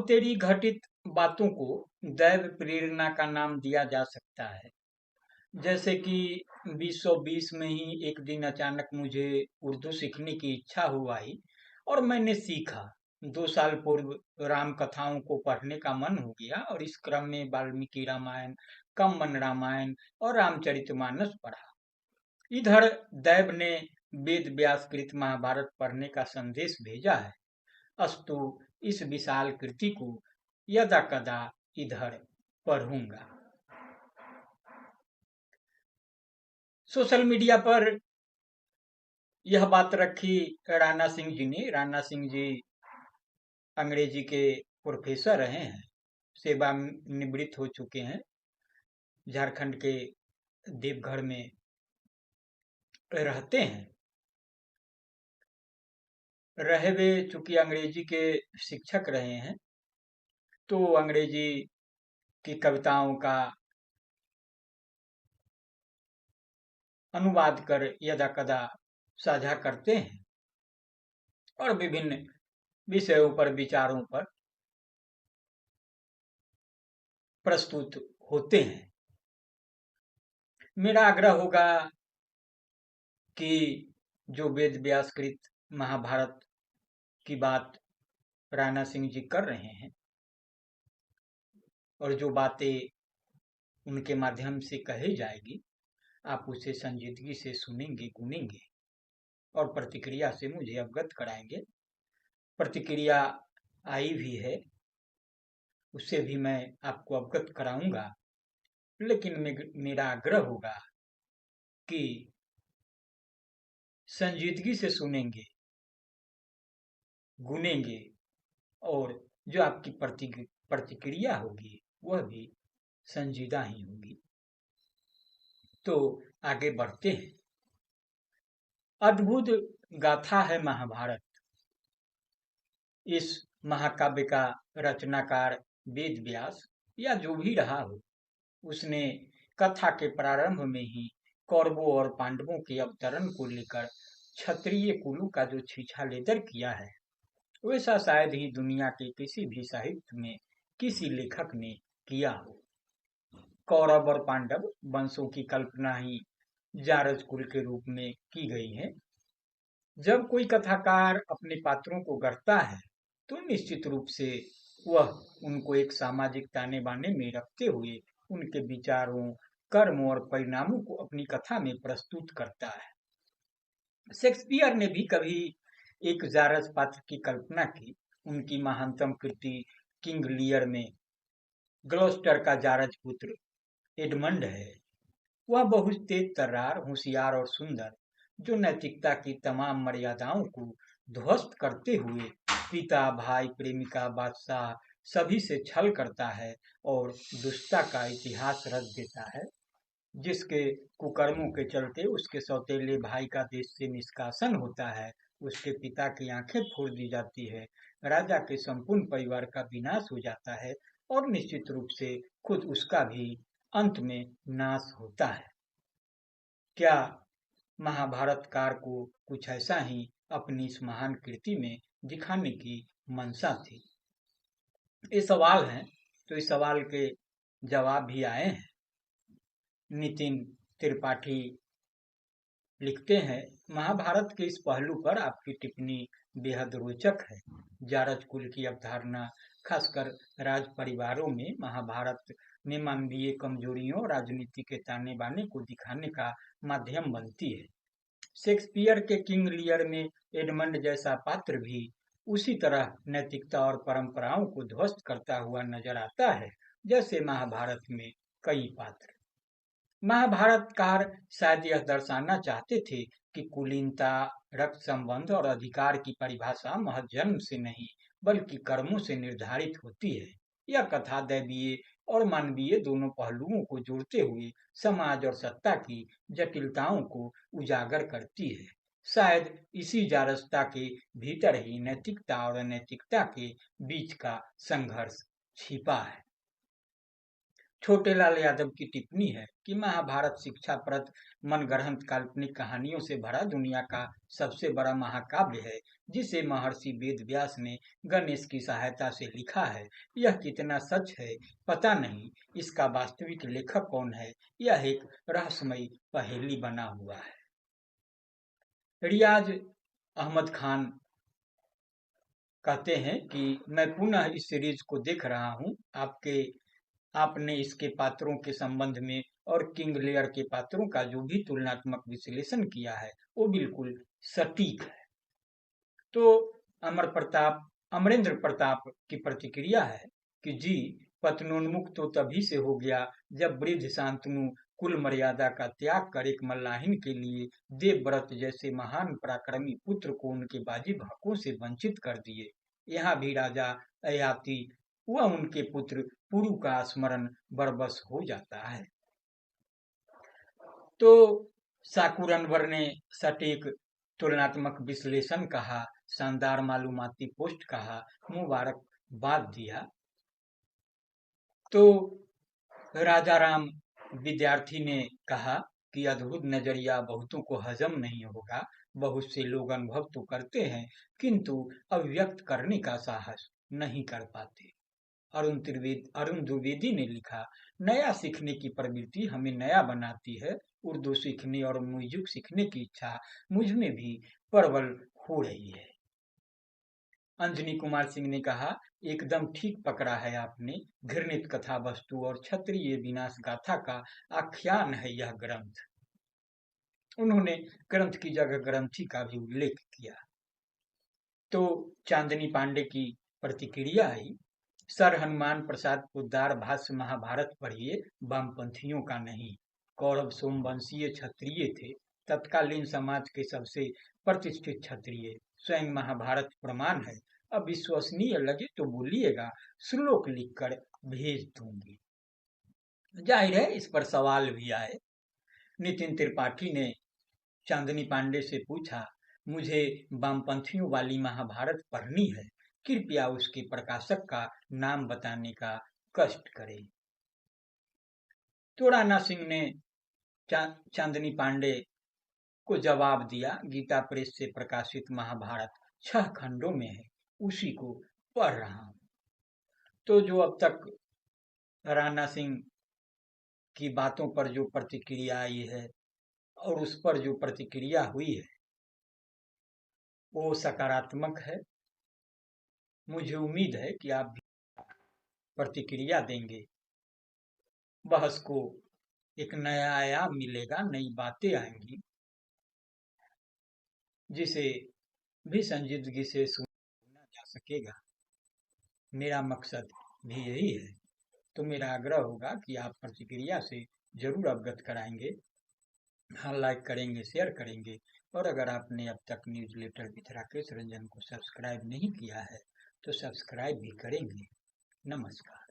तेरी घटित बातों को दैव प्रेरणा का नाम दिया जा सकता है। जैसे कि 2020 में ही एक दिन अचानक मुझे उर्दू सीखने की इच्छा हो आई और मैंने सीखा। 2 साल पूर्व राम कथाओं को पढ़ने का मन हो गया और इस क्रम में वाल्मीकि रामायण, कम्बन रामायण और रामचरितमानस पढ़ा। इधर दैव ने वेद व्यासकृत महाभारत पढ़ने का संदेश भेजा है। अस्तु इस विशाल कृति को यदा कदा इधर पढ़ूंगा। सोशल मीडिया पर यह बात रखी राणा सिंह जी ने। राणा सिंह जी अंग्रेजी के प्रोफेसर रहे हैं, सेवानिवृत्त हो चुके हैं, झारखंड के देवघर में रहते हैं। रहे वे चूंकि अंग्रेजी के शिक्षक रहे हैं तो अंग्रेजी की कविताओं का अनुवाद कर यदा कदा साझा करते हैं और विभिन्न विषयों पर, विचारों पर प्रस्तुत होते हैं। मेरा आग्रह होगा कि जो वेद व्यासकृत महाभारत की बात राणा सिंह जी कर रहे हैं और जो बातें उनके माध्यम से कही जाएगी, आप उसे संजीदगी से सुनेंगे, गुनेंगे और प्रतिक्रिया से मुझे अवगत कराएंगे। प्रतिक्रिया आई भी है, उससे भी मैं आपको अवगत कराऊंगा, लेकिन मेरा आग्रह होगा कि संजीदगी से सुनेंगे, गुनेंगे और जो आपकी प्रतिक्रिया होगी वह भी संजीदा ही होगी। तो आगे बढ़ते हैं। अद्भुत गाथा है महाभारत। इस महाकाव्य का रचनाकार वेद व्यास या जो भी रहा हो, उसने कथा के प्रारंभ में ही कौरवों और पांडवों के अवतरण को लेकर क्षत्रिय कुलों का जो छीछालेदर किया है, वैसा शायद ही दुनिया के किसी भी साहित्य में किसी लेखक ने किया हो। कौरव और पांडव वंशों की कल्पना ही जारज कुल के रूप में की गई है। जब कोई कथाकार अपने पात्रों को गढ़ता है तो निश्चित रूप से वह उनको एक सामाजिक ताने बाने में रखते हुए उनके विचारों, कर्म और परिणामों को अपनी कथा में प्रस्तुत करता है। शेक्सपियर ने भी कभी एक जारज पात्र की कल्पना की। उनकी महानतम कृति किंग लियर में ग्लॉस्टर का जारज पुत्र एडमंड है। वह बहुत तेज तर्रार, होशियार और सुंदर, जो नैतिकता की तमाम मर्यादाओं को ध्वस्त करते हुए पिता, भाई, प्रेमिका, बादशाह सभी से छल करता है और दुष्टता का इतिहास रच देता है। जिसके कुकर्मों के चलते उसके सौतेले भाई का देश से निष्कासन होता है, उसके पिता की आंखें फोड़ दी जाती है, राजा के संपूर्ण परिवार का विनाश हो जाता है और निश्चित रूप से खुद उसका भी अंत में नाश होता है। क्या महाभारतकार को कुछ ऐसा ही अपनी इस महान कृति में दिखाने की मंशा थी? ये सवाल हैं, तो इस सवाल के जवाब भी आए हैं। नितिन त्रिपाठी लिखते हैं, महाभारत के इस पहलू पर आपकी टिप्पणी बेहद रोचक है। जारज कुल की अवधारणा खासकर राज परिवारों में महाभारत में मानवीय कमजोरियों, राजनीति के ताने बाने को दिखाने का माध्यम बनती है। शेक्सपियर के किंग लियर में एडमंड जैसा पात्र भी उसी तरह नैतिकता और परंपराओं को ध्वस्त करता हुआ नजर आता है, जैसे महाभारत में कई पात्र। महाभारतकार शायद यह दर्शाना चाहते थे कि कुलीनता, रक्त संबंध और अधिकार की परिभाषा महज जन्म से नहीं बल्कि कर्मों से निर्धारित होती है। यह कथा दैवीय और मानवीय दोनों पहलुओं को जोड़ते हुए समाज और सत्ता की जटिलताओं को उजागर करती है। शायद इसी जारसता के भीतर ही नैतिकता और अनैतिकता के बीच का संघर्ष छिपा है। छोटेलाल यादव की टिप्पणी है कि महाभारत शिक्षाप्रद मनगढ़ंत काल्पनिक कहानियों से भरा दुनिया का सबसे बड़ा महाकाव्य है, जिसे महर्षि वेदव्यास ने गणेश की सहायता से लिखा है। यह कितना सच है पता नहीं, इसका वास्तविक लेखक कौन है, यह एक रहस्यमयी पहेली बना हुआ है। रियाज अहमद खान कहते हैं कि मैं पुनः इस सीरीज को देख रहा हूँ। आपने इसके पात्रों के संबंध में और किंग लेयर के पात्रों का जो भी तुलनात्मक विश्लेषण किया है वो बिल्कुल सटीक है। तो अमरेंद्र प्रताप की प्रतिक्रिया है कि जी, पत्नोन्मुख तो तभी से हो गया जब वृद्ध शांतनु कुल मर्यादा का त्याग कर एक मल्लाहिन के लिए देवव्रत जैसे महान पराक्रमी पुत्र को उनके वाजिब हकों से वंचित कर दिए। यहाँ भी राजा अयाति व उनके पुत्र पुरु का स्मरण बरबस हो जाता है। तो शाकुर अनवर ने सटीक तुलनात्मक विश्लेषण कहा, शानदार मालूमाती पोस्ट कहा, मुबारकबाद दिया। तो राजा राम विद्यार्थी ने कहा कि अद्भुत नजरिया बहुतों को हजम नहीं होगा। बहुत से लोग अनुभव तो करते हैं किंतु अभिव्यक्त करने का साहस नहीं कर पाते। अरुण द्विवेदी ने लिखा, नया सीखने की प्रवृत्ति हमें नया बनाती है। उर्दू सीखने और म्यूजिक सीखने की इच्छा मुझ में भी प्रबल हो रही है। अंजनी कुमार सिंह ने कहा, एकदम ठीक पकड़ा है आपने। घृणित कथा वस्तु और क्षत्रिय विनाश गाथा का आख्यान है यह ग्रंथ। उन्होंने ग्रंथ की जगह ग्रंथी का भी उल्लेख किया। तो चांदनी पांडे की प्रतिक्रिया आई, सर हनुमान प्रसाद पोद्दार भाष्य महाभारत पढ़िए, वामपंथियों का नहीं। कौरव सोमवंशीय क्षत्रिय थे, तत्कालीन समाज के सबसे प्रतिष्ठित क्षत्रिय। स्वयं महाभारत प्रमाण है। अब विश्वसनीय लगे तो बोलिएगा, श्लोक लिखकर भेज दूंगी। जाहिर है इस पर सवाल भी आए। नितिन त्रिपाठी ने चांदनी पांडे से पूछा, मुझे वामपंथियों वाली महाभारत पढ़नी है, कृपया उसके प्रकाशक का नाम बताने का कष्ट करें। तो राणा सिंह ने चांदनी पांडे को जवाब दिया, गीता प्रेस से प्रकाशित महाभारत 6 खंडों में है, उसी को पढ़ रहा हूं। तो जो अब तक राणा सिंह की बातों पर जो प्रतिक्रिया आई है और उस पर जो प्रतिक्रिया हुई है वो सकारात्मक है। मुझे उम्मीद है कि आप भी प्रतिक्रिया देंगे। बहस को एक नया आयाम मिलेगा, नई बातें आएंगी जिसे भी संजीदगी से सुना जा सकेगा। मेरा मकसद भी यही है। तो मेरा आग्रह होगा कि आप प्रतिक्रिया से जरूर अवगत कराएंगे। हाँ, लाइक करेंगे, शेयर करेंगे। और अगर आपने अब तक न्यूज़लेटर विद राकेश रंजन को सब्सक्राइब नहीं किया है तो सब्सक्राइब भी करेंगे। नमस्कार।